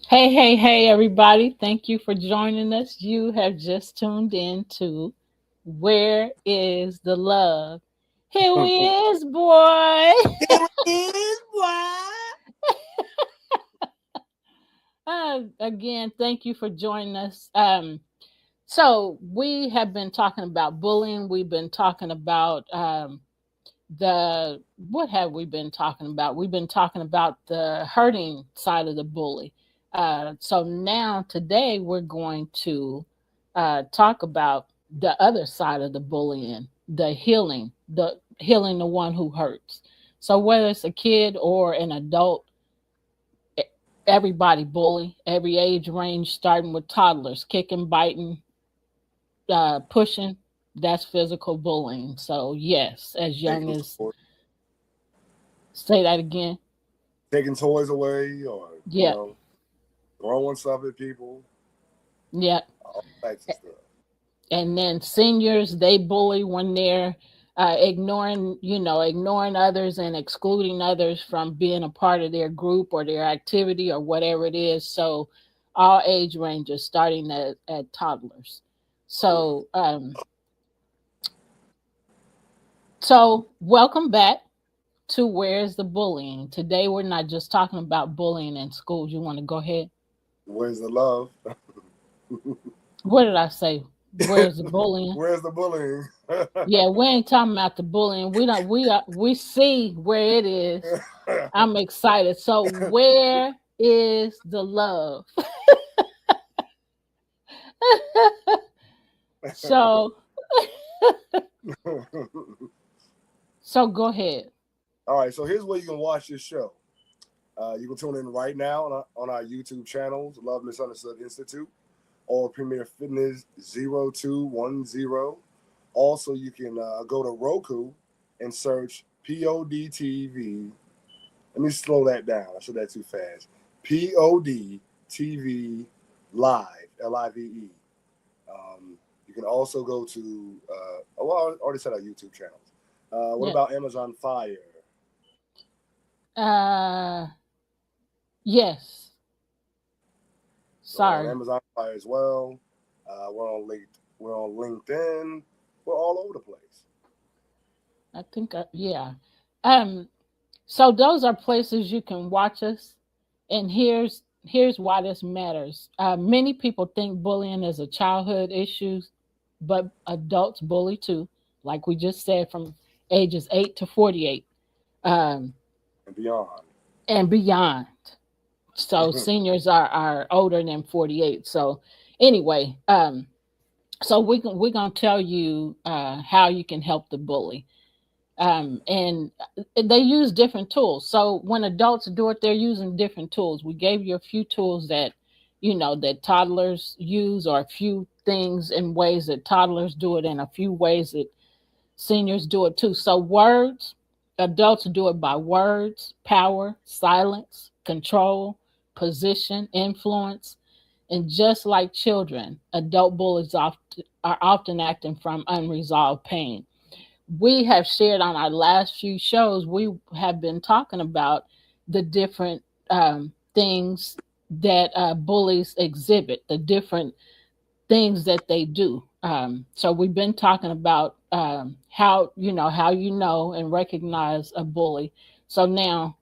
Hey, hey, hey, everybody. Thank you for joining us. You have just tuned in to Where is the Love? Here we is, boy. Here it is, boy. Again, thank you for joining us. So we have been talking about bullying. We've been talking about the what have we been talking about? We've been talking about the hurting side of the bully. So now today we're going to talk about the other side of the bullying, the healing the one who hurts. So whether it's a kid or an adult, e- everybody bully, every age range, starting with toddlers, kicking, biting, pushing. That's physical bullying. So yes, as young Taking as toys, say that again. taking toys away, or Yeah, throwing stuff at people, yeah. all types of stuff. And then seniors, they bully when they're ignoring others and excluding others from being a part of their group or their activity or whatever it is. So all age ranges, starting at toddlers. Yeah. So so welcome back to Where's the Bullying. Today we're not just talking about bullying in schools. You want to go ahead? Where's the love? What did I say? Where's the bullying? Where's the bullying? Yeah, we ain't talking about the bullying. We see where it is. I'm excited. So where is the love? so so go ahead. All right, so here's where you can watch this show. You can tune in right now on our YouTube channels, Love Misunderstood Institute, or Premier Fitness 0210. Also, you can go to Roku and search PODTV. Let me slow that down. I said that too fast. PODTV Live, LIVE. You can also go to, I already said our YouTube channels. What Yeah. about Amazon Fire? Uh yes. So we're on Sorry. Amazon Fire as well. We're on LinkedIn. We're all over the place. I think yeah. Um so those are places you can watch us. And here's why this matters. Many people think bullying is a childhood issue, but adults bully too, like we just said, from ages 8 to 48, um, And beyond. and beyond. So seniors are older than 48. So anyway, so we're gonna tell you how you can help the bully. And they use different tools. So when adults do it, they're using different tools. We gave you a few tools that that toddlers use, or a few things in ways that toddlers do it, and a few ways that seniors do it too. So words, adults do it by words, power, silence, control, position, influence. And just like children, adult bullies are often acting from unresolved pain. We have shared on our last few shows, we have been talking about the different things that bullies exhibit, the different things that they do. So we've been talking about how and recognize a bully. So now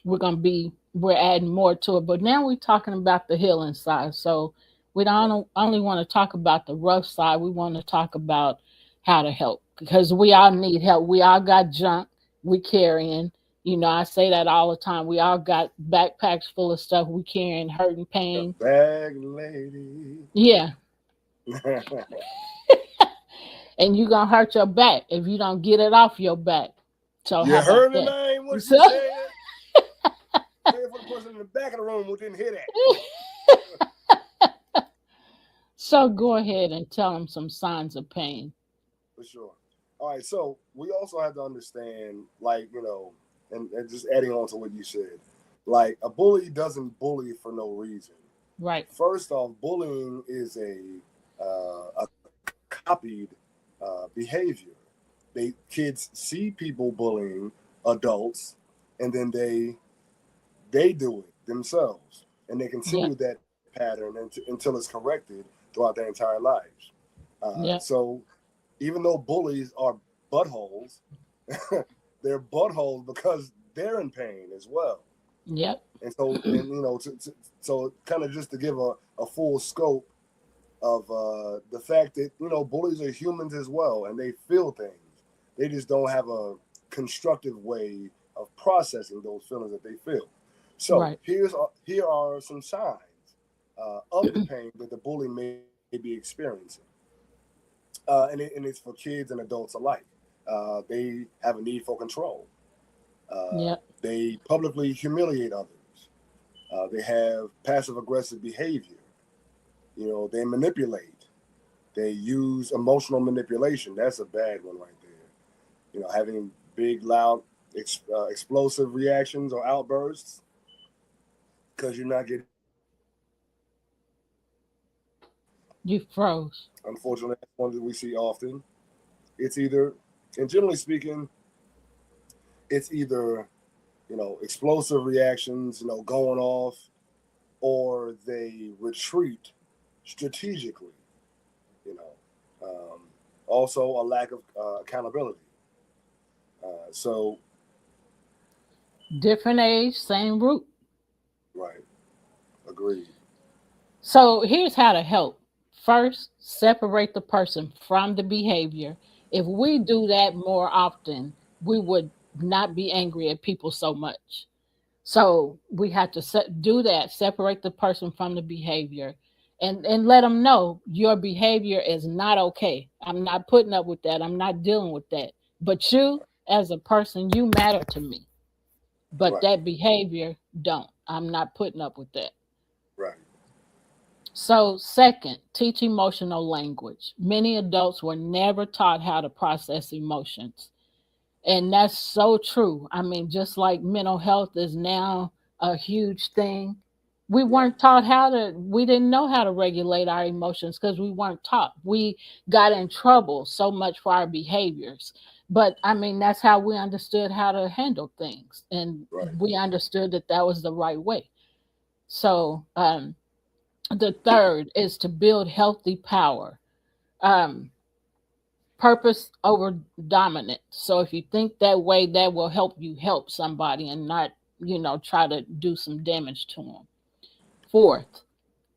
we're adding more to it, but now we're talking about the healing side. So we Right. don't only want to talk about the rough side. We want to talk about how to help, because we all need help. We all got junk we carrying. I say that all the time. We all got backpacks full of stuff we carrying, hurting, The pain. bag lady. Yeah, and you're gonna hurt your back if you don't get it off your back. So You how about heard the that? name? What So she said? Say it for the person in the back of the room who didn't hear that. so go ahead and tell them some signs of pain. For sure. All right, so we also have to understand, like, and just adding on to what you said, like a bully doesn't bully for no reason. Right. First off, bullying is a copied behavior. Kids see people bullying adults, and then they do it themselves, and they Yeah. continue that pattern until it's corrected throughout their entire lives. Yeah. So even though bullies are buttholes, they're buttholes because they're in pain as well. Yep. And so, and so kind of just to give a full scope of the fact that bullies are humans as well, and they feel things. They just don't have a constructive way of processing those feelings that they feel. So Right. here are some signs of the pain that the bully may be experiencing, and it's for kids and adults alike. They have a need for control. Yep. They publicly humiliate others. They have passive aggressive behavior. They manipulate. They use emotional manipulation. That's a bad one right there. Having big, loud, explosive reactions or outbursts because you're not getting what you want. You froze. Unfortunately, that's one that we see often. It's either, and generally speaking, it's either explosive reactions, going off, or they retreat strategically. You know, also a lack of accountability. So, Different age, same root. right, agreed. So here's how to help. First, separate the person from the behavior. If we do that more often, we would not be angry at people so much. So we have to do that, separate the person from the behavior, and let them know your behavior is not okay. I'm not putting up with that. I'm not dealing with that. But you, as a person, you matter to me. But Right, that behavior don't. I'm not putting up with that. right, So, second, teach emotional language. Many adults were never taught how to process emotions. And that's so true. I mean, just like mental health is now a huge thing, we right, weren't taught how to, we didn't know how to regulate our emotions because we weren't taught. We got in trouble so much for our behaviors. But I mean, that's how we understood how to handle things. And right. we understood that that was the right way. So, the third is to build healthy power. Um, Purpose over dominant. So if you think that way, that will help you help somebody and not, try to do some damage to them. Fourth,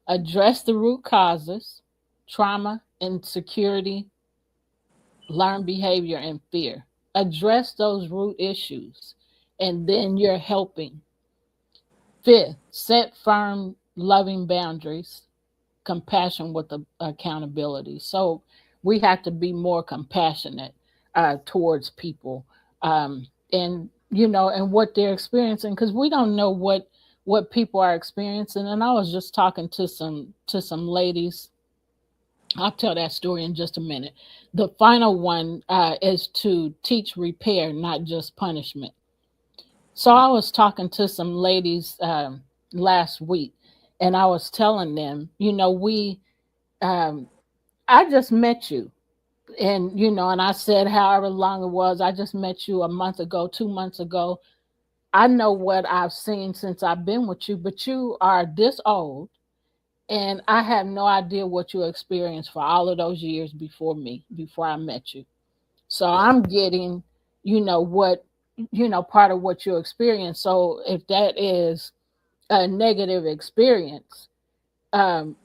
address the root causes, trauma, insecurity, learned behavior, and fear. Address those root issues, and then you're helping. Fifth, set firm, loving boundaries, compassion with the accountability. So we have to be more compassionate towards people, and and what they're experiencing, because we don't know what people are experiencing. And I was just talking to some ladies. I'll tell that story in just a minute. The final one is to teach repair, not just punishment. So I was talking to some ladies last week, and I was telling them, we um, I just met you. And, and I said, however long it was, I just met you a month ago, 2 months ago. I know what I've seen since I've been with you, but you are this old. And I have no idea what you experienced for all of those years before me, before I met you. So Right, I'm getting, what, part of what you experienced. So if that is a negative experience,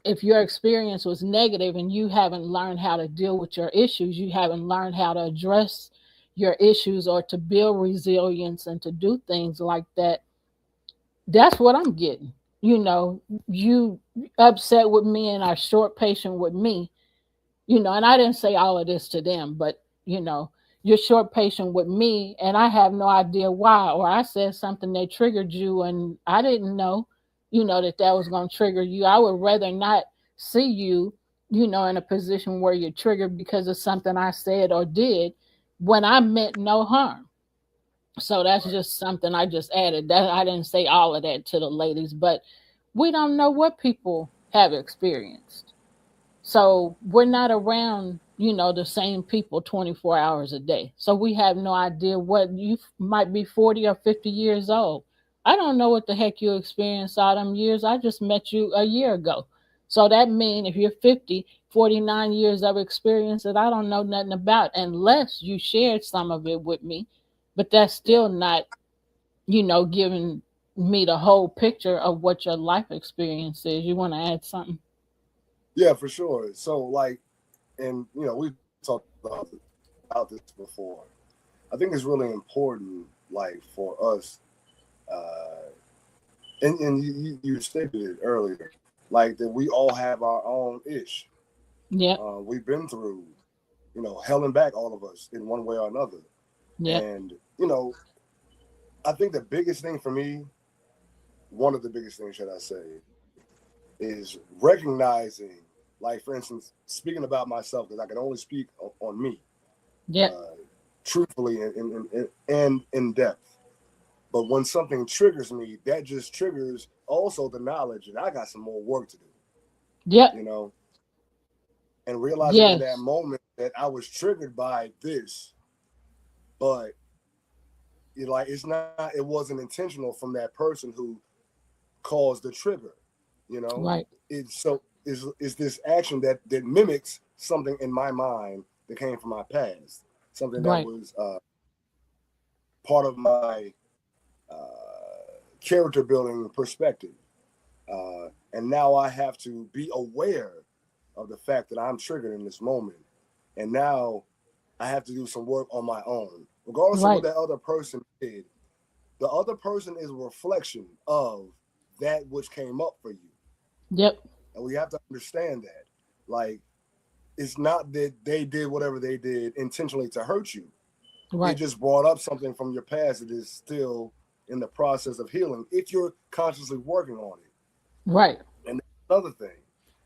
if your experience was negative and you haven't learned how to deal with your issues, you haven't learned how to address your issues or to build resilience and to do things like that, that's what I'm getting. You upset with me and are short patient with me, and I didn't say all of this to them, but you know, you're short patient with me and I have no idea why, or I said something that triggered you and I didn't know, that was going to trigger you. I would rather not see you, in a position where you're triggered because of something I said or did, when I meant no harm. So that's Right. just something I just added. That I didn't say all of that to the ladies, but we don't know what people have experienced. So we're not around, the same people 24 hours a day. So we have no idea what you might be 40 or 50 years old. I don't know what the heck you experienced all them years. I just met you a year ago. So that means if you're 50, 49 years of experience that I don't know nothing about unless you shared some of it with me. But that's Yeah. still not, giving me the whole picture of what your life experience is. You want to add something? Yeah, for sure. So like, and we talked about this before. I think it's really important, like for us, uh, and you stated it earlier, like that we all have our own ish. Yep. We've been through, hell and back, all of us in one way or another. Yep. And I think the biggest thing for me, one of the biggest things, should I say, is recognizing, like for instance, speaking about myself, because I can only speak on me, Yep. uh, truthfully and in depth. But when something triggers me, that just triggers also the knowledge that I got some more work to do, Yep. you know, and realizing in that Yes. moment that I was triggered by this, but it wasn't intentional from that person who caused the trigger, you know. Right. It's so is this action that mimics something in my mind that came from my past, something that Right. was part of my character building perspective. And now I have to be aware of the fact that I'm triggered in this moment. And now I have to do some work on my own. Regardless of what Right. that other person did, the other person is a reflection of that which came up for you. Yep. And we have to understand that. Like, it's not that they did whatever they did intentionally to hurt you. It Right. just brought up something from your past that is still in the process of healing if you're consciously working on it. Right. And another thing,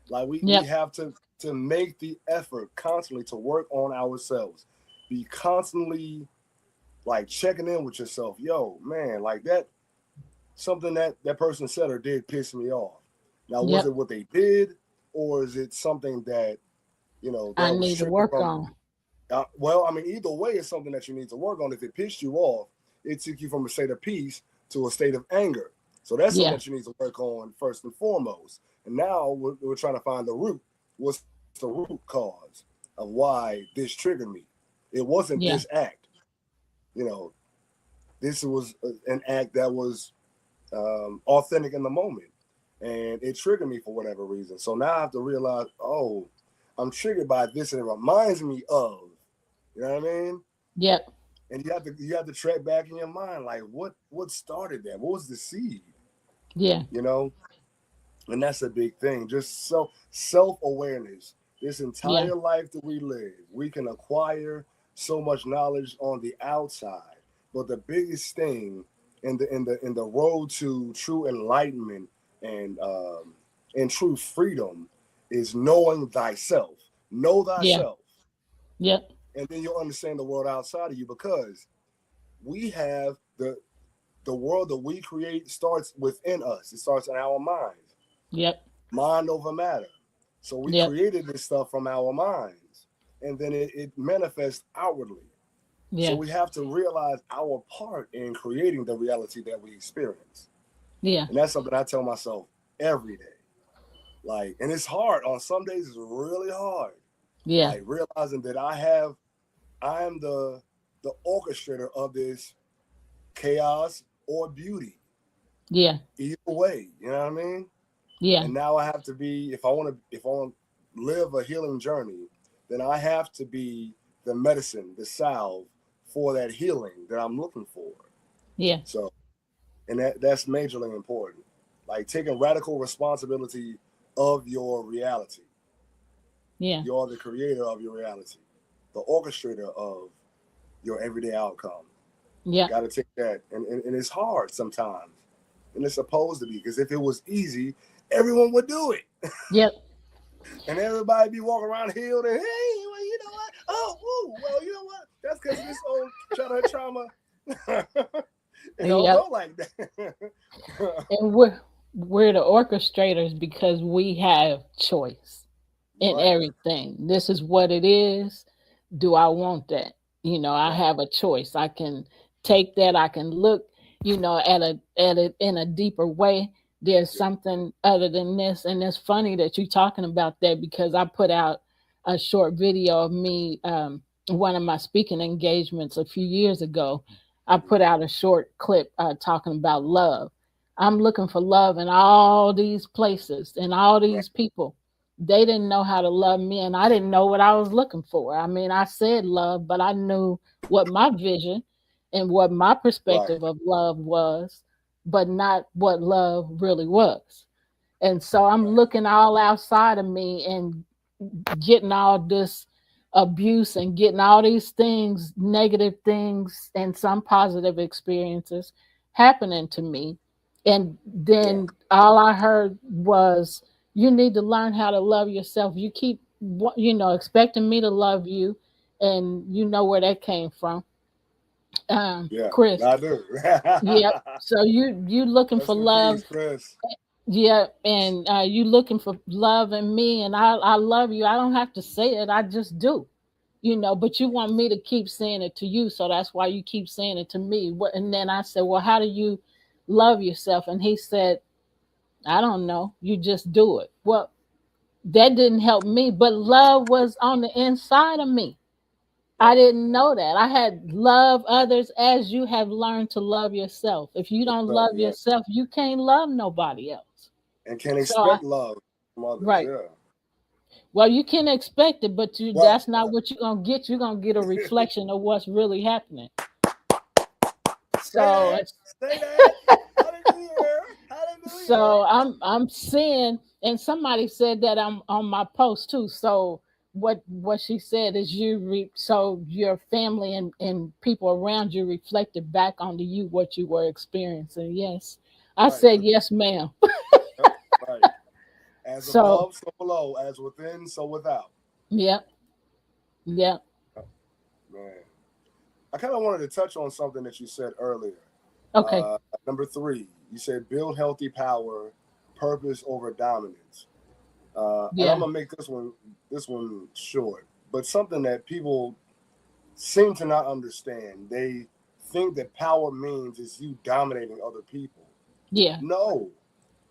like we Yep. have to make the effort constantly to work on ourselves. Be constantly like checking in with yourself. Yo, man, like that something that person said or did piss me off. Now, was Yep. it what they did, or is it something that I that was need to triggered work from? on. Well, I mean, either way, it's something that you need to work on. If it pissed you off, it took you from a state of peace to a state of anger. So that's something Yeah. that you need to work on first and foremost. And now we're trying to find the root. What's the root cause of why this triggered me? It wasn't this Yeah. act. You know, this was an act that was authentic in the moment, and it triggered me for whatever reason. So now I have to realize, oh, I'm triggered by this, and it reminds me of. You know what I mean? Yep. And you have to track back in your mind, like what started that? What was the seed? Yeah. You know, and that's a big thing. Just self awareness. This Yeah. entire life that we live, we can acquire so much knowledge on the outside, but the biggest thing in the road to true enlightenment and and true freedom is knowing thyself. Know Yeah. thyself, Yep. and then you'll understand the world outside of you because we have the world that we create starts within us. It starts in our minds, Yep. mind over matter. So we Yep. created this stuff from our minds, and then it manifests outwardly. So Yeah. we have to realize our part in creating the reality that we experience, Yeah. and that's something I tell myself every day. Like, and it's hard. On some days, it's really hard. Yeah. Like realizing that I am the orchestrator of this chaos or beauty. Yeah. Either way, you know what I mean? Yeah. And now I have to be if I want to live a healing journey, then I have to be the medicine, the salve for that healing that I'm looking for. Yeah. So, and that's majorly important. Like taking radical responsibility of your reality. Yeah. You're the creator of your reality, the orchestrator of your everyday outcome. Yeah. Got to take that, and it's hard sometimes, and it's supposed to be because if it was easy, everyone would do it, Yep. and everybody be walking around healed and hey, well, you know what? Oh, ooh, well, you know what? That's because this old childhood trauma. It don't Yep. go like that. And we're the orchestrators because we have choice in Right, everything. This is what it is. Do I want that? I right, have a choice. I can take that. I can look, at it in a deeper way. There's yeah, something other than this. And it's funny that you're talking about that because I put out a short video of me, one of my speaking engagements a few years ago. I mhm, put out a short clip talking about love. I'm looking for love in all these places and all right, these people. They didn't know how to love me, and I didn't know what I was looking for. I mean, I said love, but I knew what my vision and what my right, perspective of love was, but not what love really was. And so I'm right, looking all outside of me and getting all this abuse and getting all these things, negative things, and some positive experiences happening to me. And yeah, then all I heard was, you need to learn how to love yourself. You keep, expecting me to love you. And you know where that came from. yeah. Chris. I do. Yep. So you looking for Rest in peace, love. Chris. Yeah, and you looking for love in me, and I love you. I don't have to say it; I just do, But you want me to keep saying it to you, so that's why you keep saying it to me. And then I said, "Well, how do you love yourself?" And he said, "I don't know. You just do it." Well, that didn't help me, but love was on the inside of me. I Right. didn't know that. I had love others as you have learned to love yourself. If you don't So, love yeah. yourself, you can't love nobody else. And can So I expect love from others. right. Yeah. Well, you can expect it, but Well, that's not what you're gonna get. You're gonna get a reflection of what's really happening. say So that. Say that. Hallelujah. Hallelujah. so I'm seeing, and somebody said that I'm on my post too. So what she said is so your family and people around you reflected back onto you what you were experiencing. Yes, I Right. said yes, ma'am. Yep. Right. As So above, so below. As within, so without. yep, yep, Yep. Man. I kind of wanted to touch on something that you said earlier. okay, Number three, you said build healthy power, purpose over dominance. And I'm yeah, gonna make this one short, but something that people seem to not understand. They think that power means is you dominating other people. yeah, No,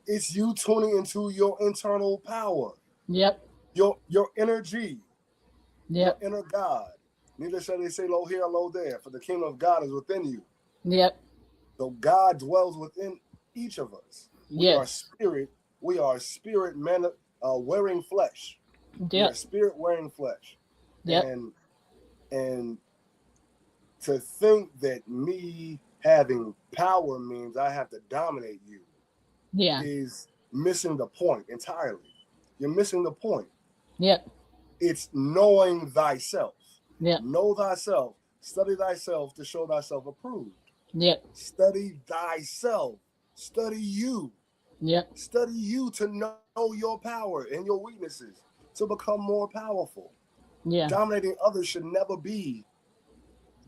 it's you tuning into your internal power, yep, your energy, your yep, inner God. Neither shall they say, "Lo here, lo there," for the kingdom of God is within you. yep, So God dwells within each of us. We are yes, spirit. We are spirit men wearing flesh. We are yep, spirit wearing flesh, yep, and and to think that me having power means I have to dominate you yeah, is missing the point entirely. You're missing the point. yep, It's knowing thyself. yep, Know thyself. Study thyself to show thyself approved. yep, Study thyself. Study you. yep, Study you to know your power and your weaknesses to become more powerful. yeah, Dominating others should never be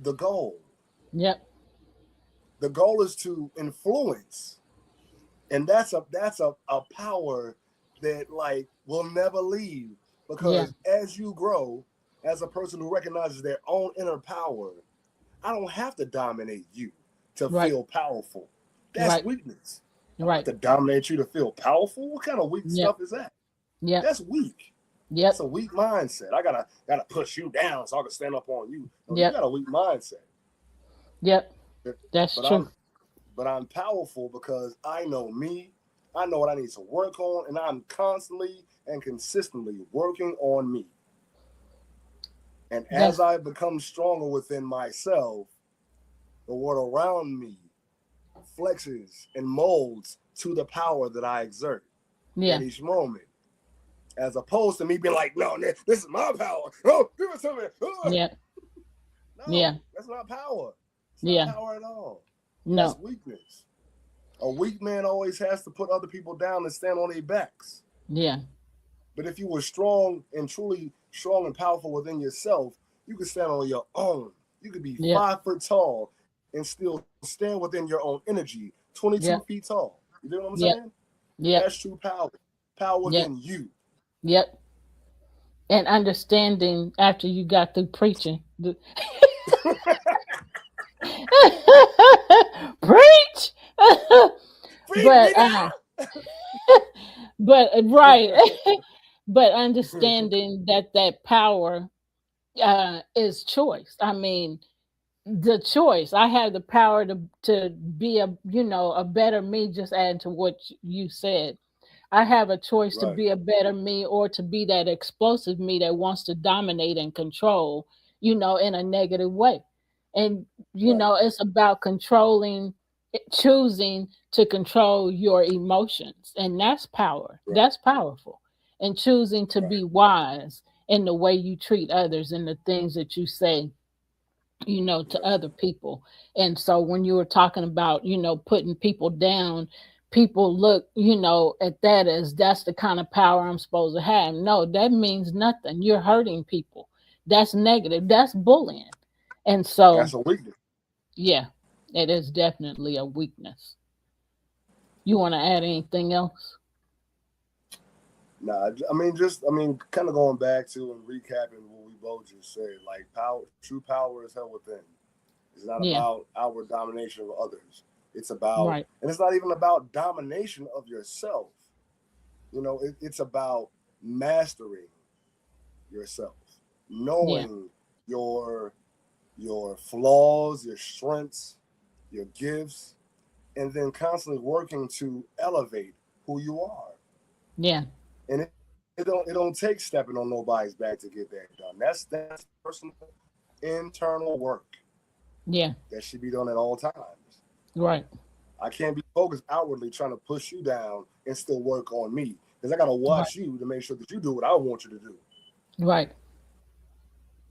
the goal. yep, The goal is to influence, and that's a power that like will never leave, yeah, because as you grow as a person who recognizes their own inner power, I don't have to dominate you to right, feel powerful. That's right, weakness. I don't have right, to dominate you to feel powerful. What kind of weak yep, stuff is that? yep, That's weak. That's yep, a weak mindset. I gotta push you down so I can stand up on you. No, you yep, got a weak mindset. yep, But that's but true. I'm powerful because I know me. I know what I need to work on, and I'm constantly and consistently working on me. And as That's I become stronger within myself, the world around me flexes and molds to the power that I exert at yeah, each moment. As opposed to me being like, no, this is my power. Oh, give it to me. yeah, No, yeah, that's not power. It's not yeah, power at all. That's no, weakness. A weak man always has to put other people down and stand on their backs. yeah, But if you were strong and truly strong and powerful within yourself, You can stand on your own. You could be Yep. 5 foot tall and still stand within your own energy, 22 Yep. feet tall. You know what I'm Yep. saying? Yep. That's true power. Power Yep. within you. Yep. And understanding after you got through preaching. Preach. Free me but right. now. But understanding that power is choice. I mean, the choice. I have the power to be a a better me. Just adding to what you said, I have a choice to Right, be a better me or to be that explosive me that wants to dominate and control, in a negative way. And, right, it's about controlling, choosing to control your emotions. And that's power. right, That's powerful. And choosing to right, be wise in the way you treat others and the things that you say to right. other people. And so when you were talking about, putting people down, people look, at that as that's the kind of power I'm supposed to have. No, that means nothing. You're hurting people. That's negative. That's bullying. And so, That's a weakness. yeah, it is definitely a weakness. You want to add anything else? Nah, I mean, kind of going back to and recapping what we both just said. Like power, true power is held within. It's not Yeah, about outward domination of others. It's about, right. and it's not even about domination of yourself. It's about mastering yourself, Yeah, knowing your your flaws, your strengths, your gifts, and then constantly working to elevate who you are. yeah, And it don't take stepping on nobody's back to get that done. That's personal internal work yeah, that should be done at all times. right, I can't be focused outwardly trying to push you down and still work on me because I got to right, watch you to make sure that you do what I want you to do right.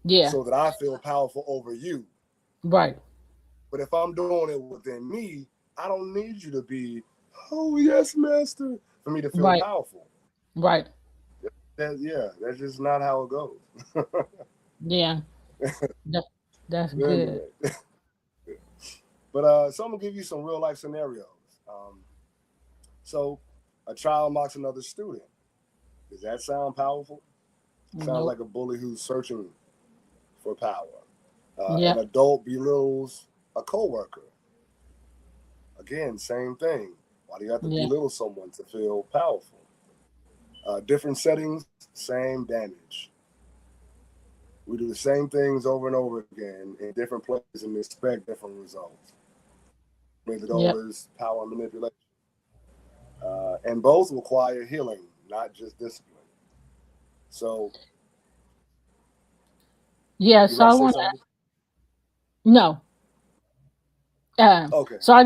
Yeah, so that I feel powerful over you. right, But if I'm doing it within me, I don't need you to be, oh, yes, master, for me to feel right, powerful. right. Yeah, that's just not how it goes. Yeah, that, that's good. Anyway, but so I'm gonna give you some real life scenarios. Um, so a child mocks another student. Does that sound powerful? Sounds like Nope. a bully who's searching for power. An Yep. adult belittles a coworker. Again, same thing. Why do you have to Yeah. belittle someone to feel powerful? Different settings, same damage. We do the same things over and over again in different places and expect different results. Maybe the goal Yep. is power manipulation. And both require healing, not just discipline. So, Yeah. you So about I to say want something? to no. Okay. So I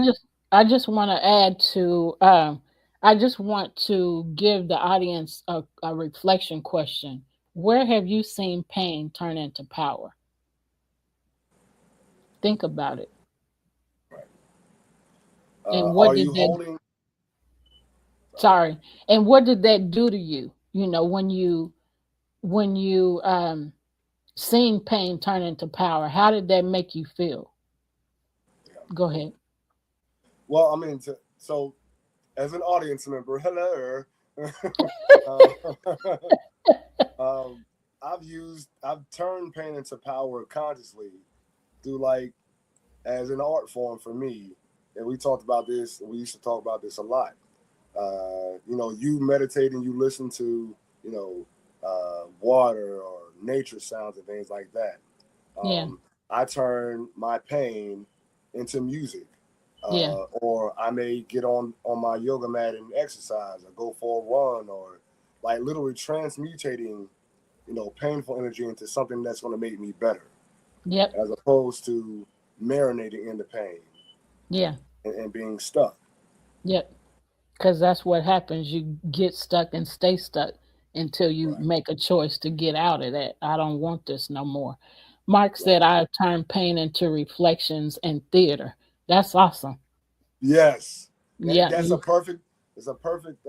just want to add to. I just want to give the audience a reflection question. Where have you seen pain turn into power? Think about it. Right. And what Are did you that? holding? Sorry. Sorry. And what did that do to you? When you seen pain turn into power, how did that make you feel? Yeah. Go ahead. Well, I mean, so as an audience member, hello. um, I've turned pain into power consciously through like as an art form for me. And we talked about this. We used to talk about this a lot. You meditate and you listen to, water or nature sounds and things like that. Yeah. I turn my pain into music, Yeah. or I may get on my yoga mat and exercise, or go for a run, or like literally transmutating, painful energy into something that's going to make me better, Yep. as opposed to marinating in the pain Yeah. and being stuck. Yep. Because that's what happens. You get stuck and stay stuck until you Right, make a choice to get out of that. I don't want this no more. Mark said, right. I turn pain into reflections and theater. That's awesome. Yes, and Yeah. that's a perfect. It's a perfect.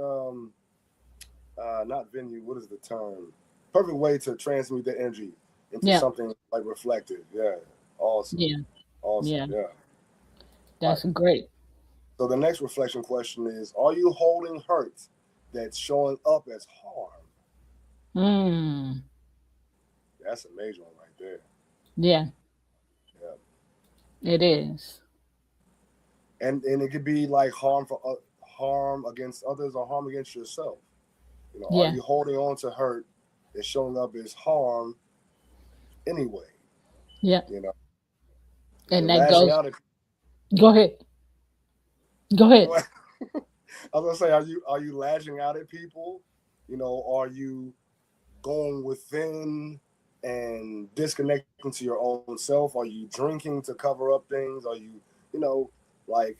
Not venue. What is the term? Perfect way to transmute the energy into Yeah. something like reflective. Yeah, awesome, Yeah. awesome. Yeah. Yeah. All right. That's great. So the next reflection question is: are you holding hurt that's showing up as harm? Mm. That's a major one right there. Yeah, Yeah. it is. And it could be like harm against others or harm against yourself. Are Yeah. you holding on to hurt that's showing up as harm anyway? Yeah. You know, And you're that lashing goes, out at. go ahead. Go ahead. I was gonna say, are you lashing out at people? Are you going within and disconnecting to your own self? Are you drinking to cover up things? Are you, you know, like,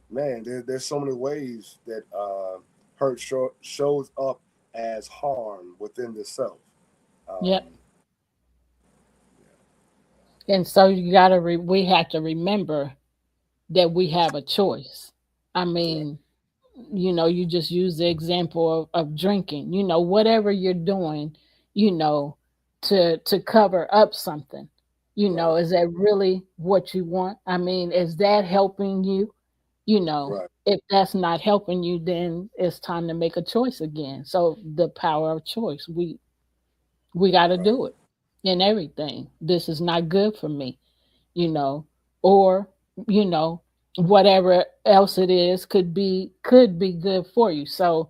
man, there's so many ways that hurt shows up as harm within the self. Yep. Um, And so you gotta we have to remember that we have a choice. I yeah, mean, you just use the example of drinking. Whatever you're doing, you know, to cover up something. right, Is that really what you want? I mean, is that helping you? right, If that's not helping you, then it's time to make a choice again. So the power of choice, we got to right, do it in everything. This is not good for me, you know, or you know whatever else it is could be good for you. So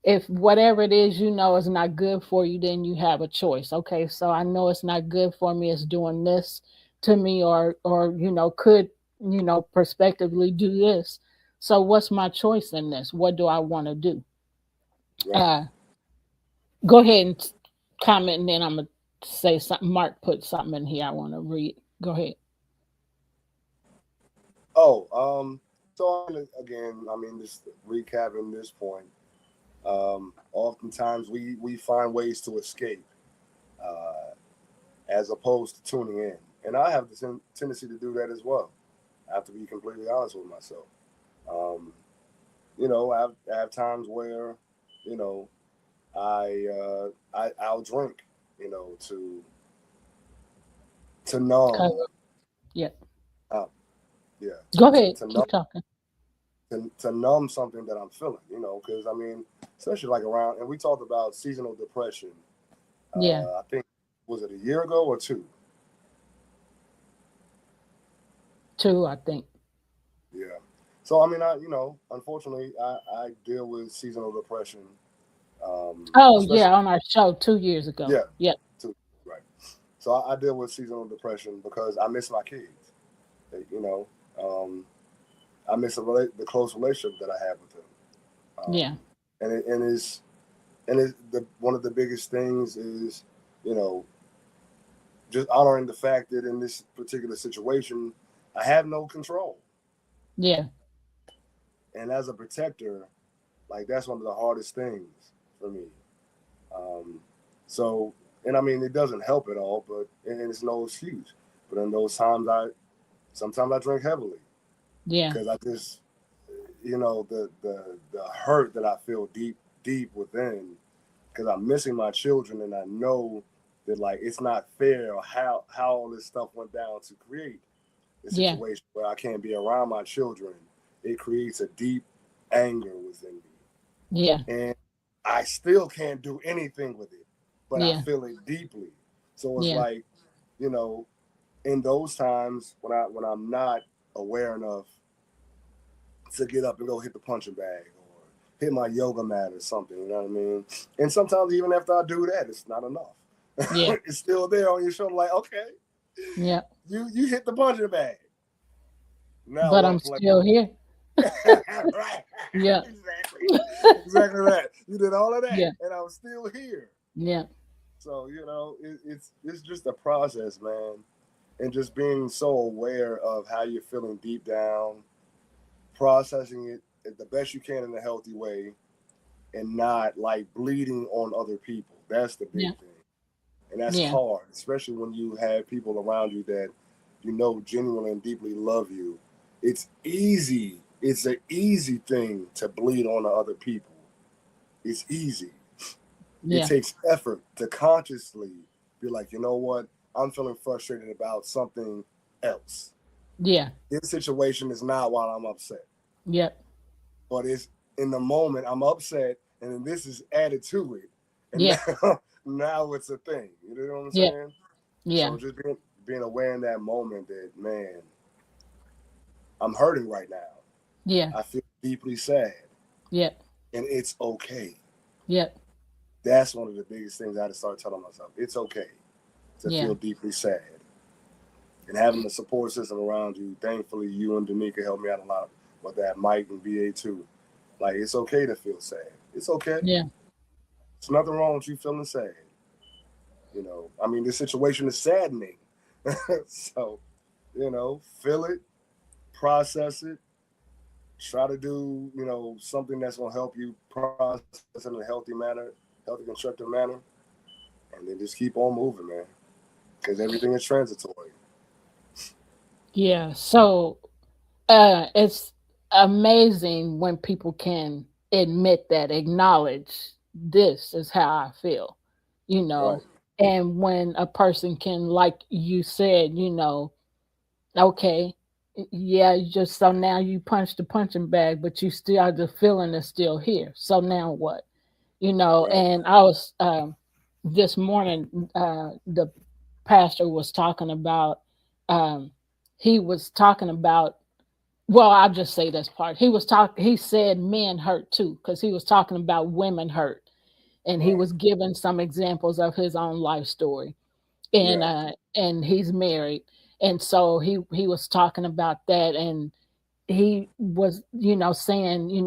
if whatever it is is not good for you, then you have a choice. Okay, so I know it's not good for me. It's doing this to me, or could prospectively do this. So what's my choice in this? What do I want to do? right. Uh, Go ahead and comment, and then I'm gonna say something. Mark put something in here I want to read. Go ahead. Oh, so again, just recapping this point. Oftentimes we find ways to escape, uh, as opposed to tuning in, and I have the tendency to do that as well. I have to be completely honest with myself. Um, I have times where, you know, I'll drink, to numb, Cover. Yeah. uh, yeah, Go to, ahead. to numb Keep talking. to numb something that I'm feeling, because especially like around, and we talked about seasonal depression. Yeah. I think, was it a year ago or two? Two, I think. Yeah. So unfortunately, I deal with seasonal depression, Oh especially, yeah, on our show 2 years ago. yeah, Yep. too, right. So I deal with seasonal depression because I miss my kids. You know, um, I miss the close relationship that I have with them, Yeah. and the one of the biggest things is, you know, just honoring the fact that in this particular situation, I have no control, Yeah. and as a protector, like that's one of the hardest things for me. Um, so, and it doesn't help at all, but and it's no excuse. But in those times, sometimes I drink heavily Yeah. because I just, the hurt that I feel deep within, because I'm missing my children, and I know that, like, it's not fair how all this stuff went down to create a Yeah. situation where I can't be around my children. It creates a deep anger within me, Yeah. and I still can't do anything with it, but I Yeah. feel it deeply. So it's Yeah. like, you know, in those times when I'm not aware enough to get up and go hit the punching bag or hit my yoga mat or something, you know what I mean? And sometimes even after I do that, it's not enough. Yeah. It's still there on your shoulder, like, okay, Yeah. you hit the punching bag. Now But I'm what? still here. Right. Yeah. Exactly. Exactly that. You did all of that, Yeah. and I'm still here. Yeah. So it's just a process, man, and just being so aware of how you're feeling deep down, processing it the best you can in a healthy way, and not like bleeding on other people. That's the Yeah. big thing, and that's Yeah. hard, especially when you have people around you that genuinely and deeply love you. It's easy. It's an easy thing to bleed on to other people. It's easy. It Yeah. takes effort to consciously be like, you know what? I'm feeling frustrated about something else. Yeah. This situation is not why I'm upset, Yep. but it's in the moment I'm upset, and then this is added to it, and Yeah. now it's a thing. You know what I'm Yeah. saying? Yeah. So just being aware in that moment that, man, I'm hurting right now. Yeah. I feel deeply sad, Yep. and it's okay. Yep. That's one of the biggest things I had to start telling myself. It's okay to Yeah. feel deeply sad, and having a support system around you. Thankfully, you and Danica helped me out a lot with that. Mike and VA too. Like, it's okay to feel sad. It's okay. Yeah. There's nothing wrong with you feeling sad. You know, I mean, this situation is saddening. So, feel it, process it, try to do, something that's going to help you process it in a healthy manner, healthy, constructive manner, and then just keep on moving, man, because everything is transitory. Yeah. So it's amazing when people can admit that, acknowledge this is how I feel, you Right. know, and when a person can, like you said, okay, yeah, just so now you punch the punching bag, but you still, the feeling is still here. So now what? Right. And I was, this morning, the pastor was talking about, um, he was talking about, well, I'll just say this part. He said men hurt too, because he was talking about women hurt. And he Right. was giving some examples of his own life story. And Yeah. he's married. And so he was talking about that, and he was, saying,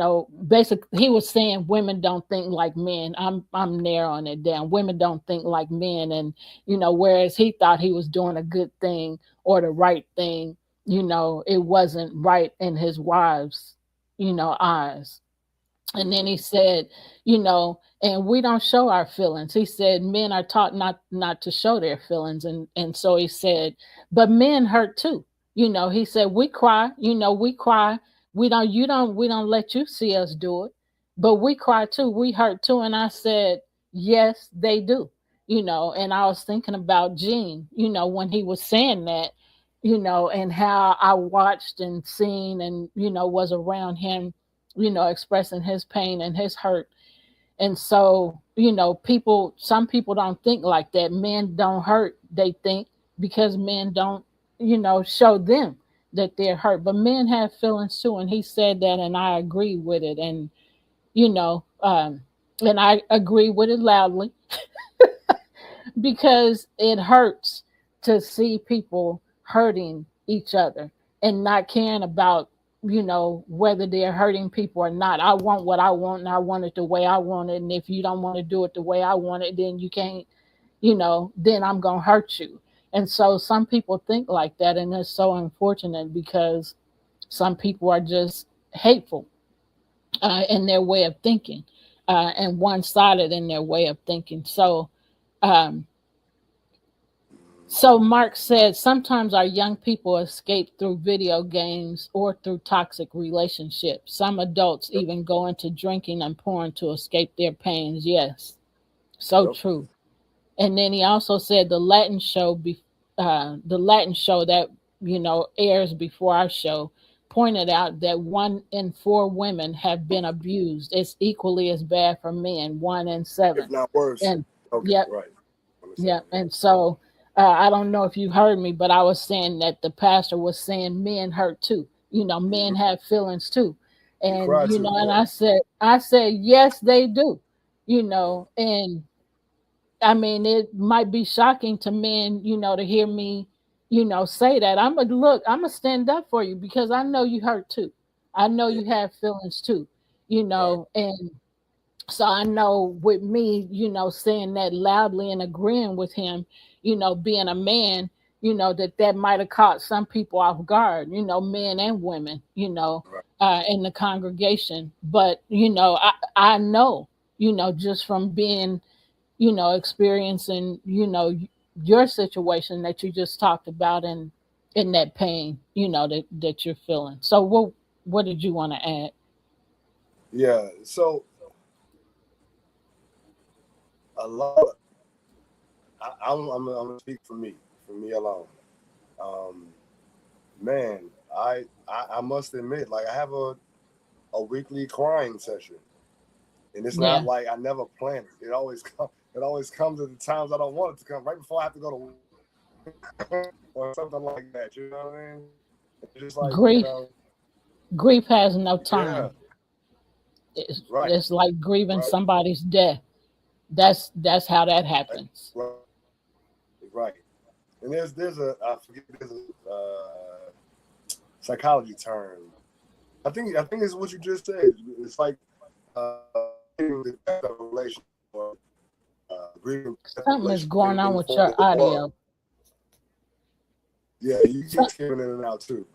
basically he was saying women don't think like men. I'm narrowing it down. Women don't think like men, and whereas he thought he was doing a good thing or the right thing, it wasn't right in his wife's, eyes. And then Mm-hmm. he said, and we don't show our feelings. He said men are taught not to show their feelings. And so he said, but men hurt too. He said, we cry, we cry. We don't let you see us do it. But we cry too. We hurt too. And I said, yes, they do. And I was thinking about Gene, when he was saying that, and how I watched and seen and, was around him, expressing his pain and his hurt. And so, some people don't think like that. Men don't hurt, they think, because men don't, show them that they're hurt. But men have feelings too. And he said that, and I agree with it. And, you know, um, and I agree with it loudly because it hurts to see people hurting each other and not caring about, whether they're hurting people or not. I want what I want, and I want it the way I want it. And if you don't want to do it the way I want it, then you can't, then I'm going to hurt you. And so some people think like that, and it's so unfortunate because some people are just hateful in their way of thinking, and one-sided in their way of thinking. Um, so Mark said sometimes our young people escape through video games or through toxic relationships. Some adults Yep. even go into drinking and porn to escape their pains. Yes, so Yep. true. And then he also said the Latin show that airs before our show pointed out that 1 in 4 women have been abused. It's equally as bad for men, one in If seven. not worse. And Okay. yep, Right. Understand. yeah, and so I don't know if you heard me, but I was saying that the pastor was saying men hurt too. Mm-hmm. Men have feelings too, We and cry too. and Yeah. I said yes, they do. And I mean, it might be shocking to men, to hear me, say that. I'm gonna stand up for you because I know you hurt too. I know Yeah. you have feelings too, Right. and so I know with me, saying that loudly and agreeing with him, being a man, that might have caught some people off guard, men and women, Right. in the congregation. But, I know, just from being, experiencing, your situation that you just talked about and in that pain, that you're feeling. So what did you want to add? Yeah. So a lot. I'm gonna speak for me alone. Um, man, I must admit, like I have a weekly crying session, and it's not Yeah. like I never plan it. It always comes at the times I don't want it to come. Right before I have to go to work or something like that. You know what I mean? It's just like Grief grief has no yeah, time. right, It's like grieving right, somebody's death. That's how that happens. right, right. And there's a I forget there's a psychology term. I think it's what you just said. It's like the death of a relationship or grieving the death of a Something is relationship going on in the with form your of love. audio. Yeah, you So, keep skipping in and out too.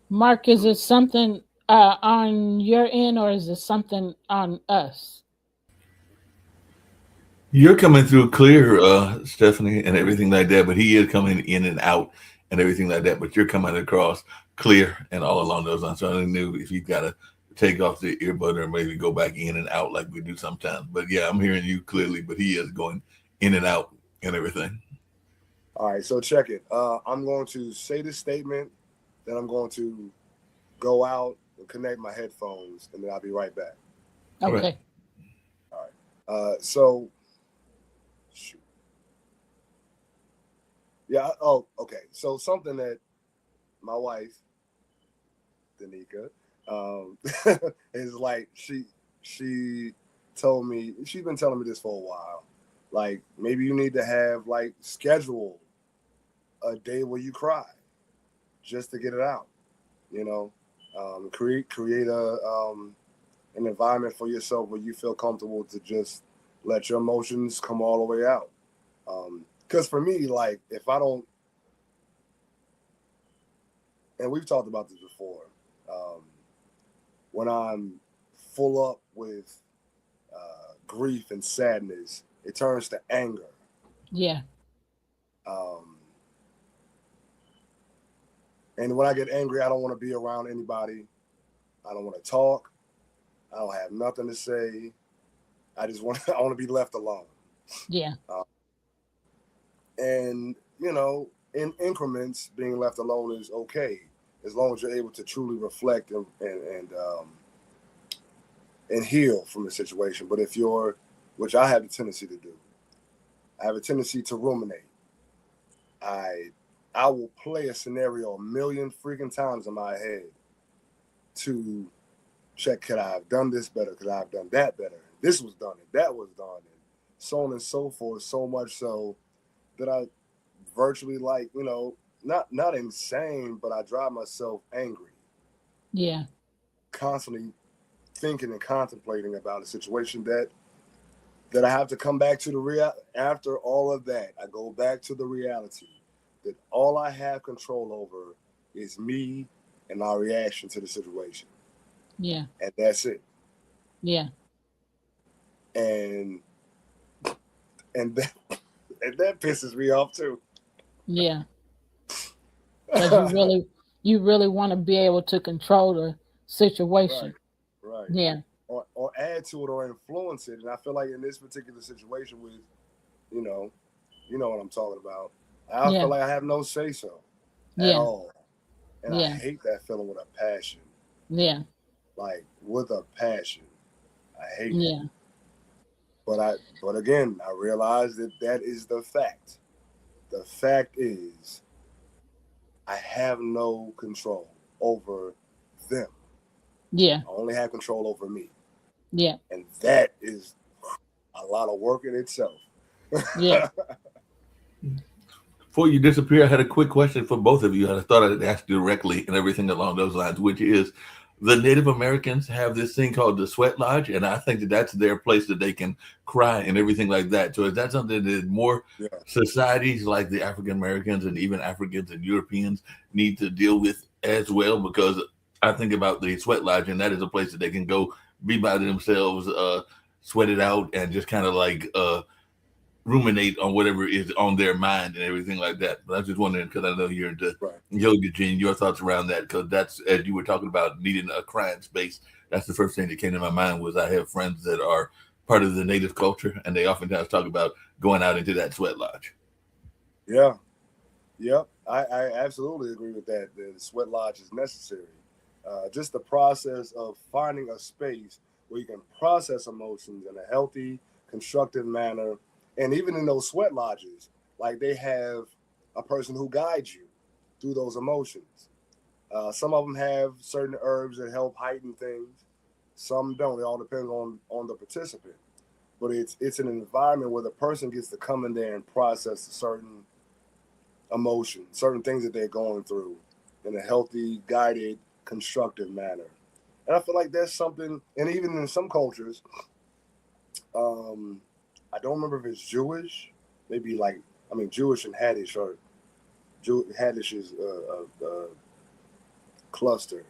Mark, is it something on your end or is it something on us? You're coming through clear, Stephanie, and everything like that. But he is coming in and out and everything like that. But you're coming across clear and all along those lines. So I don't know if you've got to take off the earbud or maybe go back in and out like we do sometimes. But yeah, I'm hearing you clearly. But he is going in and out and everything. All right, so check it. I'm going to say this statement, then I'm going to go out and connect my headphones, and then I'll be right back. All right. Okay. All right. So, shoot. Yeah. Oh, okay. So something that my wife, Danica, um, is like she told me she's been telling me this for a while. Like maybe you need to have like schedule a day where you cry just to get it out. You know, create a an environment for yourself where you feel comfortable to just let your emotions come all the way out. Because for me, like if I don't, and we've talked about this before, um, when I'm full up with grief and sadness, it turns to anger. Yeah. Um, and when I get angry, I don't want to be around anybody. I don't want to talk. I don't have nothing to say. I just want I want to be left alone. Yeah. Uh, and you know, in increments, being left alone is okay as long as you're able to truly reflect and heal from the situation. But if you're, which I have a tendency to do, I have a tendency to ruminate. I I will play a scenario a million freaking times in my head to check could I have done this better? Could I have done that better? This was done and that was done and so on and so forth. So much so that I virtually like, not insane, but I drive myself angry, Yeah. constantly thinking and contemplating about a situation that I have to come back to the real after all of that. I go back to the reality that all I have control over is me and my reaction to the situation. Yeah. And that's it. Yeah. And and that, and that pisses me off too. Yeah. Because you really want to be able to control the Right, situation. right. Yeah. Or add to it or influence it. And I feel like in this particular situation with, you know, you know what I'm talking about. I feel Yeah. like I have no say so at Yeah. all. And I Yeah. hate that feeling with a passion. Yeah. Like with a passion. I hate it. Yeah. But but again, I realize that that is the fact. The fact is I have no control over them. Yeah. I only have control over me. Yeah. And that is a lot of work in itself. Yeah. Before you disappear, I had a quick question for both of you. I thought I'd ask directly and everything along those lines, which is the Native Americans have this thing called the sweat lodge, and I think that that's their place that they can cry and everything like that. So is that something that more Yeah. societies like the African Americans and even Africans and Europeans need to deal with as well? Because I think about the sweat lodge, and that is a place that they can go be by themselves, sweat it out, and just kind of like ruminate on whatever is on their mind and everything like that. But I was just wondering because I know you're into Right. yoga, Gene, your thoughts around that because that's as you were talking about needing a crying space. That's the first thing that came to my mind was I have friends that are part of the native culture, and they oftentimes talk about going out into that sweat lodge. Yeah. Yep. I absolutely agree with that. The sweat lodge is necessary. Just the process of finding a space where you can process emotions in a healthy, constructive manner. And even in those sweat lodges, like they have a person who guides you through those emotions. Some of them have certain herbs that help heighten things. Some don't. It all depends on the participant. But it's an environment where the person gets to come in there and process a certain emotion, certain things that they're going through in a healthy, guided, constructive manner. And I feel like that's something, and even in some cultures, um, I don't remember if it's Jewish, maybe like, I mean, Jewish and Haddish are, Haddish is a cluster.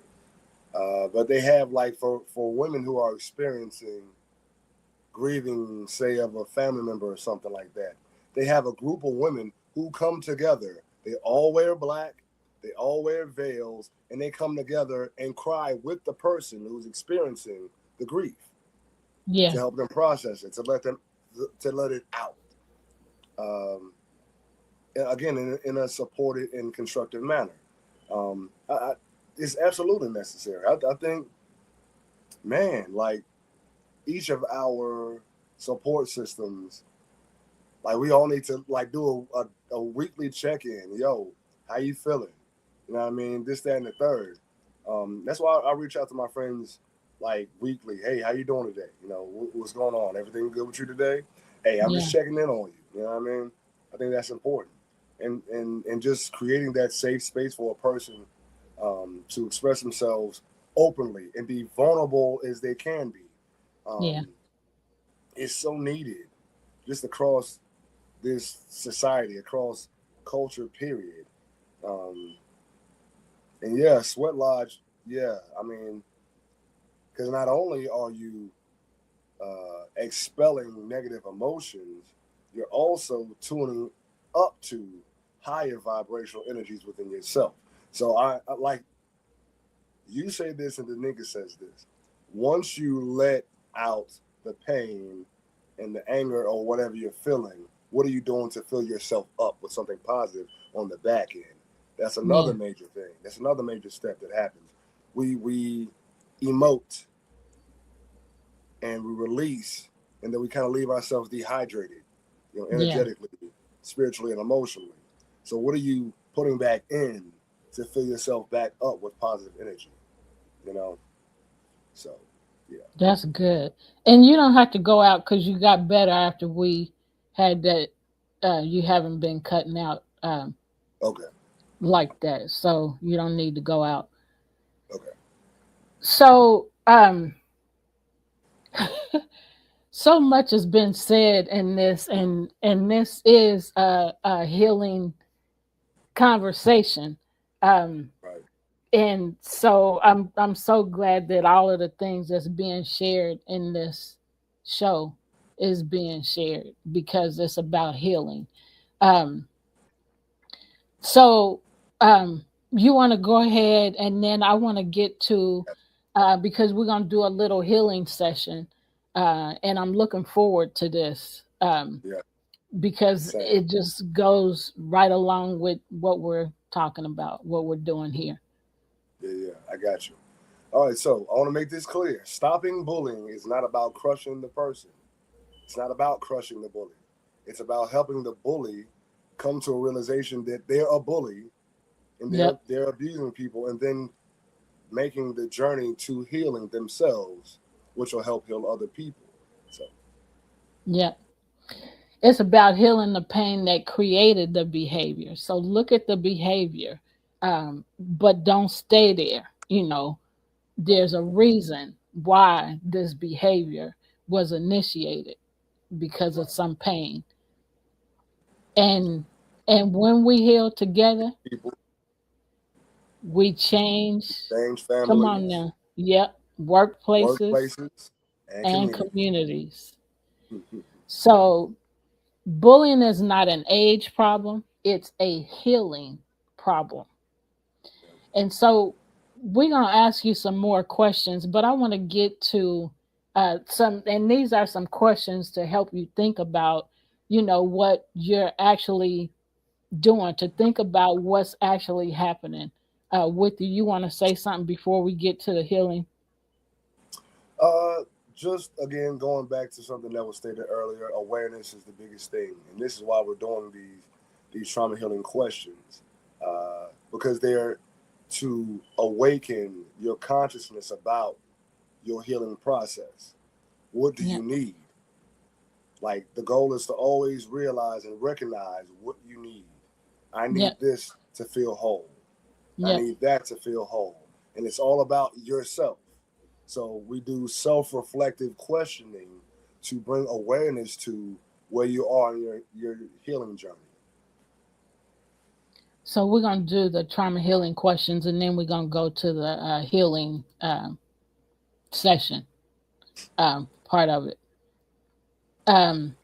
But they have like for women who are experiencing grieving, say, of a family member or something like that, they have a group of women who come together. They all wear black, they all wear veils, and they come together and cry with the person who's experiencing the grief to Yeah. help them process it, to let it out. Um, Again, in a supported and constructive manner. I, it's absolutely necessary. I think, man, like each of our support systems, like we all need to like do a weekly check in. Yo, how you feeling? You know what I mean? This, that, and the third. That's why I reach out to my friends like weekly. Hey, how you doing today? You know, what's going on? Everything good with you today? Hey, I'm just Yeah. checking in on you. You know what I mean? I think that's important, and just creating that safe space for a person to express themselves openly and be vulnerable as they can be Yeah. um, is so needed just across this society, across culture, period. Um, and yeah, Sweat Lodge, yeah, I mean, because not only are you expelling negative emotions, you're also tuning up to higher vibrational energies within yourself. So I like you say this and the nigga says this. Once you let out the pain and the anger or whatever you're feeling, what are you doing to fill yourself up with something positive on the back end? That's another Yeah. major thing. That's another major step that happens. We emote and we release, and then we kind of leave ourselves dehydrated, you know, Yeah. energetically, spiritually, and emotionally. So what are you putting back in to fill yourself back up with positive energy? You know, so yeah. That's good. And you don't have to go out because you got better after we had that. You haven't been cutting out Okay. like that, so you don't need to go out. Okay. So so much has been said in this, and this is a healing conversation. Um, Right. and so I'm so glad that all of the things that's being shared in this show is being shared because it's about healing. Um, so you want to go ahead, and then I want to get to because we're going to do a little healing session, and I'm looking forward to this Yeah. because Same. it just goes right along with what we're talking about, what we're doing here. Yeah. Yeah. I got you. All right. So I want to make this clear. Stopping bullying is not about crushing the person. It's not about crushing the bully. It's about helping the bully come to a realization that they're a bully and Yep. they're abusing people, and then making the journey to healing themselves, which will help heal other people. So Yep. It's about healing the pain that created the behavior. So look at the behavior, but don't stay there. You know, right, there's a reason why this behavior was initiated because of right. some pain. And when we heal together, People we change. change Come on families, now. Yep. Workplaces workplaces, and and communities. communities. So bullying is not an age problem, it's a healing problem. And so we're going to ask you some more questions, but I want to get to some, and these are some questions to help you think about, what you're actually doing, to think about what's actually happening with you. You want to say something before we get to the healing? Uh, just again, going back to something that was stated earlier, awareness is the biggest thing, and this is why we're doing these trauma healing questions, because they're to awaken your consciousness about your healing process. What do Yeah, you need? Like the goal is to always realize and recognize what you need. I yeah, need this to feel whole. I yeah. need that to feel whole. And it's all about yourself. So we do self-reflective questioning to bring awareness to where you are in your healing journey. So we're going to do the trauma healing questions, and then we're going to go to the healing session part of it. Um,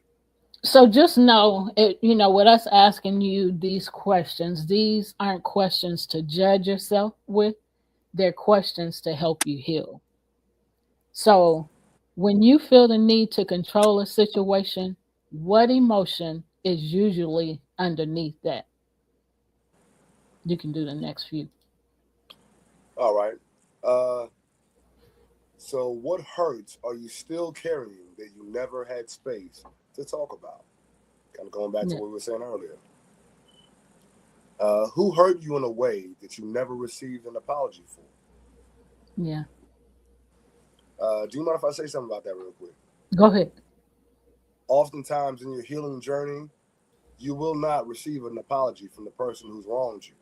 so just know it, with us asking you these questions, these aren't questions to judge yourself with, they're questions to help you heal. So when you feel the need to control a situation, what emotion is usually underneath that? You can do the next few. All right. Uh, so what hurts are you still carrying that you never had space to talk about? Kind of going back to Yeah, what we were saying earlier. Who hurt you in a way that you never received an apology for? yeah. Do you mind if I say something about that real quick? Go ahead. Oftentimes in your healing journey, you will not receive an apology from the person who's wronged you.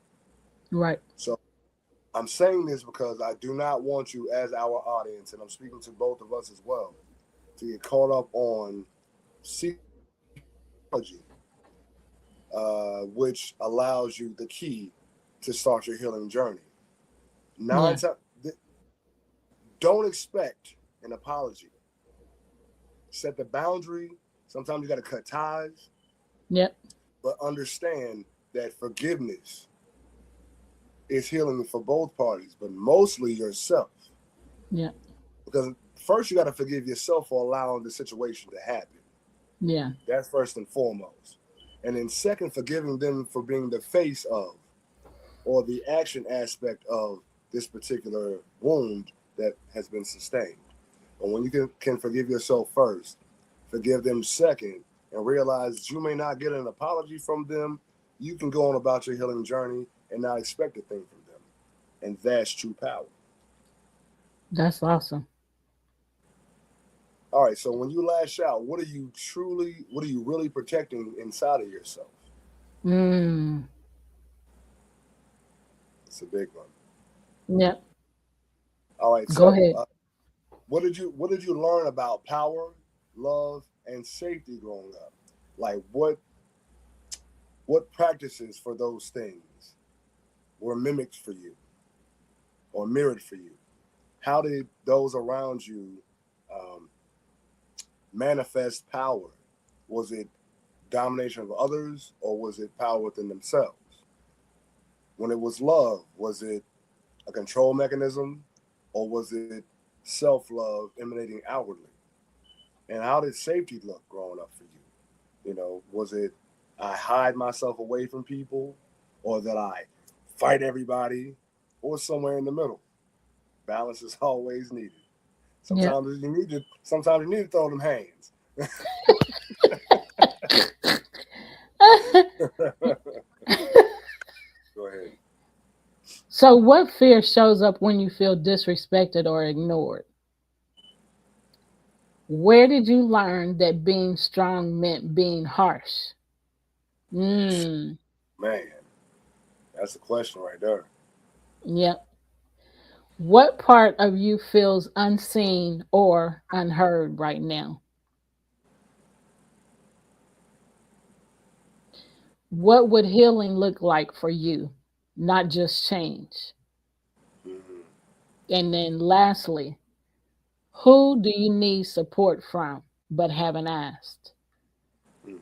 Right. So I'm saying this because I do not want you, as our audience, and I'm speaking to both of us as well, to get caught up on seeking apology, which allows you the key to start your healing journey. Nine Yeah. times, don't expect an apology. Set the boundary. Sometimes you got to cut ties, Yep. but understand that forgiveness is healing for both parties, but mostly yourself. Yep. Because first you got to forgive yourself for allowing the situation to happen. Yeah. That's first and foremost. And then second, forgiving them for being the face of or the action aspect of this particular wound that has been sustained. But when you can forgive yourself first, forgive them second, and realize that you may not get an apology from them, you can go on about your healing journey and not expect a thing from them. And that's true power. That's awesome. All right, so when you lash out, what are you really protecting inside of yourself? Mm. It's a big one. Yep. All right, Go so ahead. what did you learn about power, love, and safety growing up? Like what practices for those things were mimicked for you or mirrored for you? How did those around you um, manifest power? Was it domination of others or was it power within themselves? When it was love, was it a control mechanism or was it self love emanating outwardly? And how did safety look growing up for you? Was it I hide myself away from people or that I fight everybody or somewhere in the middle? Balance is always needed. Yep. Sometimes you need to throw them hands. Go ahead. So, what fear shows up when you feel disrespected or ignored? Where did you learn that being strong meant being harsh? Mm. Man, that's a question right there. Yep. What part of you feels unseen or unheard right now? What would healing look like for you? Not just change. Mm-hmm. And then lastly, who do you need support from but haven't asked? Mm.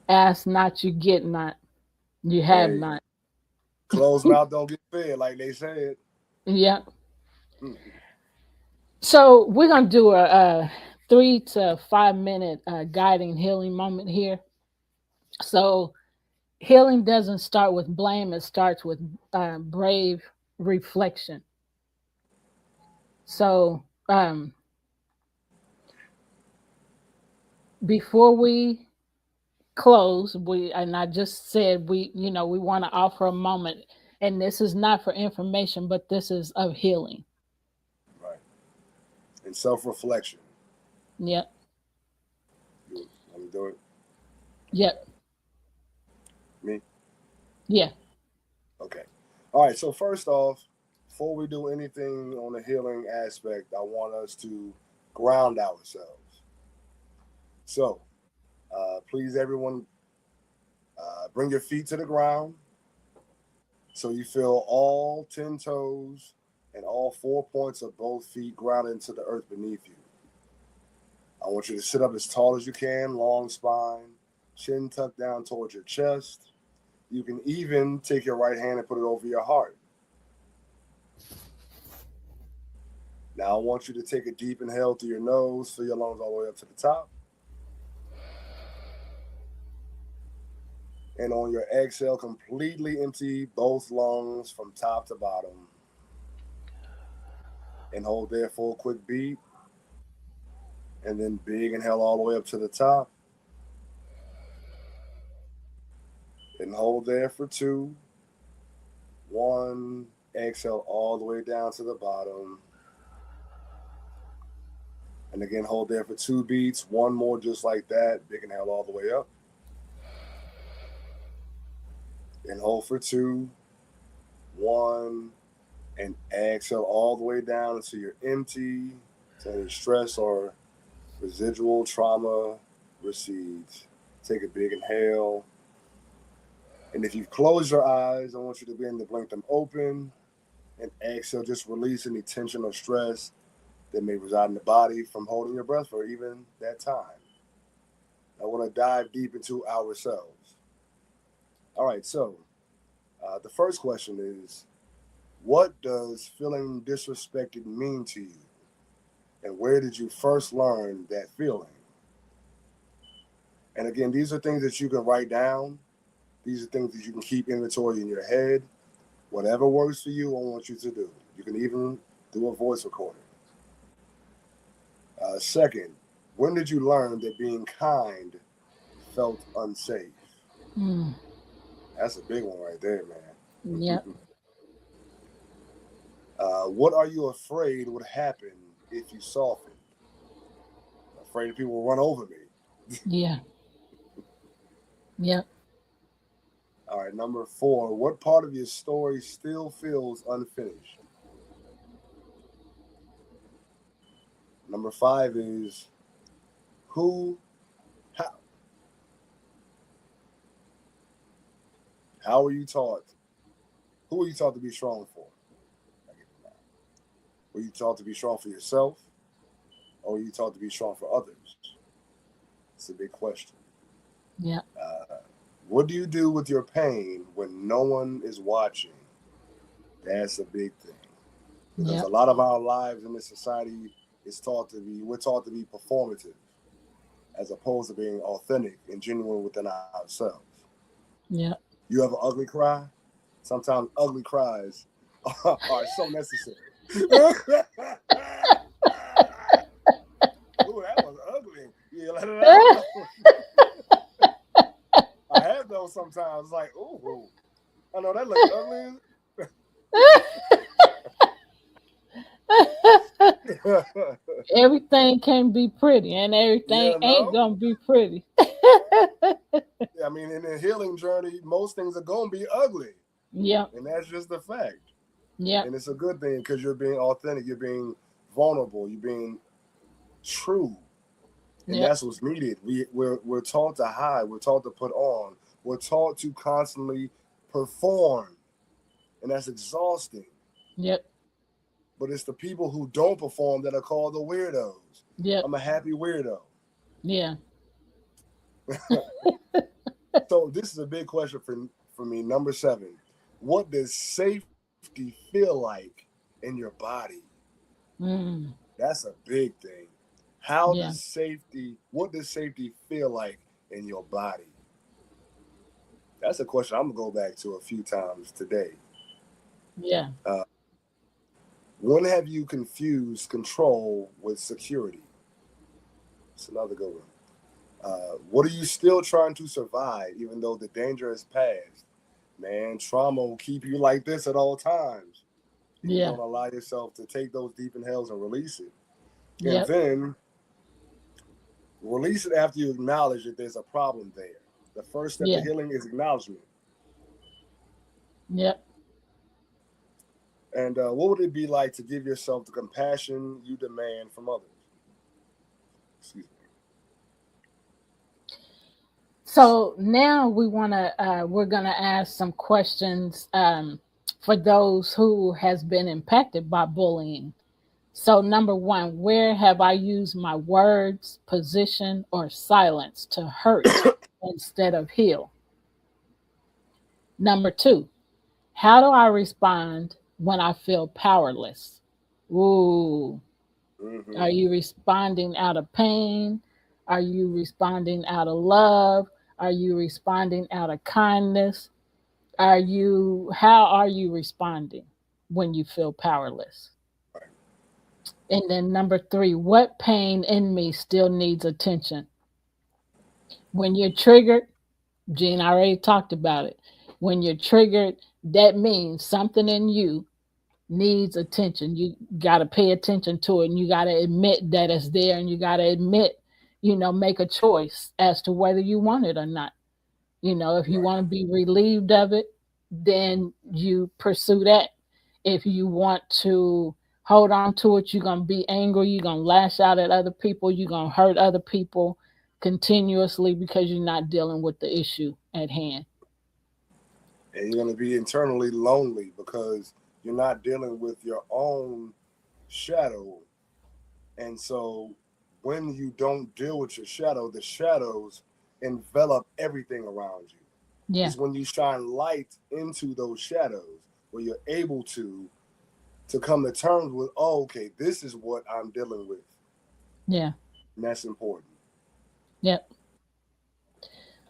Ask not, you get not. You have There you go. not. Closed mouth don't get fed, like they said. Yep. Mm-hmm. So we're gonna do a 3 to 5 minute guiding healing moment here. So healing doesn't start with blame; it starts with brave reflection. So before we close, we and I just said we want to offer a moment, and this is not for information, but this is of healing. Right. And self-reflection. Yep, You want me to do it? yep, Me? yeah. Okay. All right. So first off, before we do anything on the healing aspect, I want us to ground ourselves. So, please, everyone, bring your feet to the ground so you feel all 10 toes and all 4 points of both feet grounded into the earth beneath you. I want you to sit up as tall as you can, long spine, chin tucked down towards your chest. You can even take your right hand and put it over your heart. Now, I want you to take a deep inhale through your nose, fill your lungs all the way up to the top. And on your exhale, completely empty both lungs from top to bottom. And hold there for a quick beat. And then big inhale all the way up to the top. And hold there for two. One. Exhale all the way down to the bottom. And again, hold there for two beats. One more just like that. Big inhale all the way up. And hold for two. One. And exhale all the way down until you're empty. So any stress or residual trauma recedes. Take a big inhale. And if you've closed your eyes, I want you to begin to blink them open. And exhale, just release any tension or stress that may reside in the body from holding your breath for even that time. I want to dive deep into ourselves. All right, so the first question is, what does feeling disrespected mean to you? And where did you first learn that feeling? And again, these are things that you can write down. These are things that you can keep inventory in your head. Whatever works for you, I want you to do. You can even do a voice recording. Second, when did you learn that being kind felt unsafe? Mm, That's a big one right there, yep, man. What are you afraid would happen if you softened? Afraid people will run over me. yeah, yep. All right, number four, what part of your story still feels unfinished? Number five is who, how, how are you taught? Who are you taught to be strong for? Were you taught to be strong for yourself, or were you taught to be strong for others? It's a big question. Yep. Uh, what do you do with your pain when no one is watching? That's a big thing because a Yep. lot of our lives in this society is taught to be we're taught to be performative as opposed to being authentic and genuine within ourselves. Yep. You have an ugly cry. Sometimes ugly cries are so necessary. Ooh, that was ugly. Yeah, let it out. I have those sometimes. Like, ooh, I know that looked ugly. Everything can be pretty, and everything You ain't know? gonna be pretty. I mean, in the healing journey, most things are going to be ugly. Yep. And that's just the fact. Yep. And it's a good thing because you're being authentic, you're being vulnerable, you're being true. And Yep. that's what's needed. We're taught to hide, we're taught to put on, we're taught to constantly perform. And that's exhausting. Yep. But it's the people who don't perform that are called the weirdos. Yep. I'm a happy weirdo. Yeah. So this is a big question for me. Number seven. What does safety feel like in your body? Mm. That's a big thing. How Yeah. does safety? What does safety feel like in your body? That's a question I'm gonna go back to a few times today. Yeah. Uh, when have you confused control with security? It's another good one. What are you still trying to survive, even though the danger has passed? Man, trauma will keep you like this at all times, and you Yeah. don't allow yourself to take those deep inhales and release it. And Yep. then release it after you acknowledge that there's a problem there. The first step to Yeah. healing is acknowledgement. Yep. And what would it be like to give yourself the compassion you demand from others? Excuse me. So now we're gonna ask some questions for those who has been impacted by bullying. So number one, where have I used my words, position, or silence to hurt instead of heal? Number two, how do I respond when I feel powerless? Ooh, Mm-hmm. are you responding out of pain? Are you responding out of love? Are you responding out of kindness? How are you responding when you feel powerless? Right. And then number three, what pain in me still needs attention? When you're triggered, Gene already talked about it. When you're triggered, that means something in you needs attention. You got to pay attention to it, and you got to admit that it's there, and you got to admit, make a choice as to whether you want it or not. If you Right. want to be relieved of it, then you pursue that. If you want to hold on to it, you're going to be angry, you're going to lash out at other people, you're going to hurt other people continuously because you're not dealing with the issue at hand. And you're going to be internally lonely because you're not dealing with your own shadow. And so when you don't deal with your shadow, the shadows envelop everything around you. Yeah, It's when you shine light into those shadows where you're able to come to terms with, oh, okay, this is what I'm dealing with. yeah, And that's important. yep.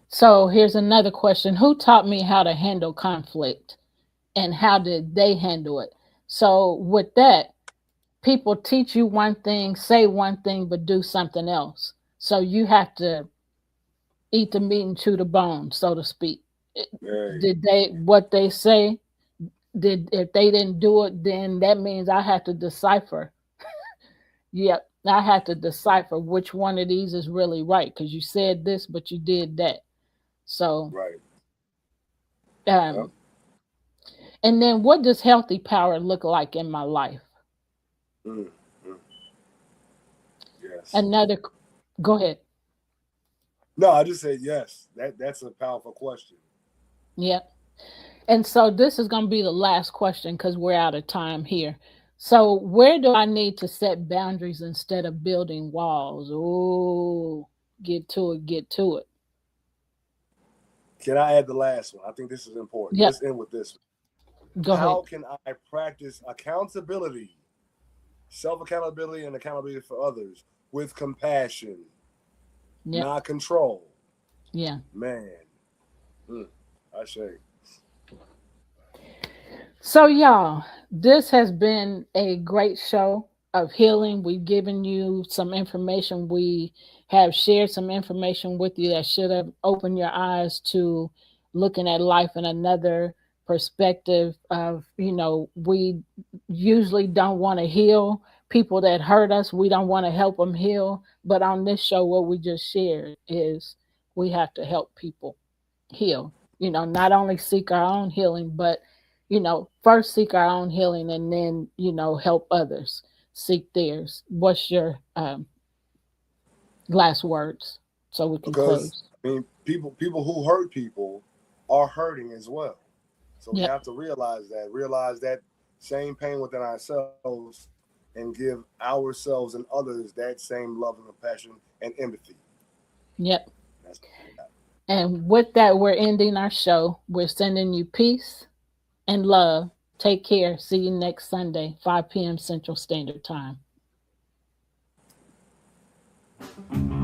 So here's another question. Who taught me how to handle conflict and how did they handle it? So, with that, people teach you one thing, say one thing, but do something else. So, you have to eat the meat and chew the bone, so to speak. Hey, Did what they say, if they didn't do it, then that means I have to decipher. Yep. I have to decipher which one of these is really right because you said this, but you did that. So, right. Yep. um, and then what does healthy power look like in my life? Mm, mm, yes. Another, go ahead. No, I just said yes. That's a powerful question. Yep. And so this is going to be the last question because we're out of time here. So, where do I need to set boundaries instead of building walls? Oh, get to it, get to it. Can I add the last one? I think this is important. Yep. Let's end with this one. Go ahead. How can I practice accountability, self accountability, and accountability for others with compassion, Yep. not control? Yeah. Man, mm, I say. So, y'all, this has been a great show of healing. We've given you some information. We have shared some information with you that should have opened your eyes to looking at life in another perspective of, we usually don't want to heal people that hurt us. We don't want to help them heal. But on this show, what we just shared is we have to help people heal. Not only seek our own healing, but first seek our own healing and then, help others seek theirs. What's your last words so we can Because close? I mean, people who hurt people are hurting as well. So we Yep. have to realize that same pain within ourselves, and give ourselves and others that same love and compassion and empathy. Yep. That's And with that, we're ending our show. We're sending you peace and love. Take care. See you next Sunday, 5 p.m. Central Standard Time. Bye.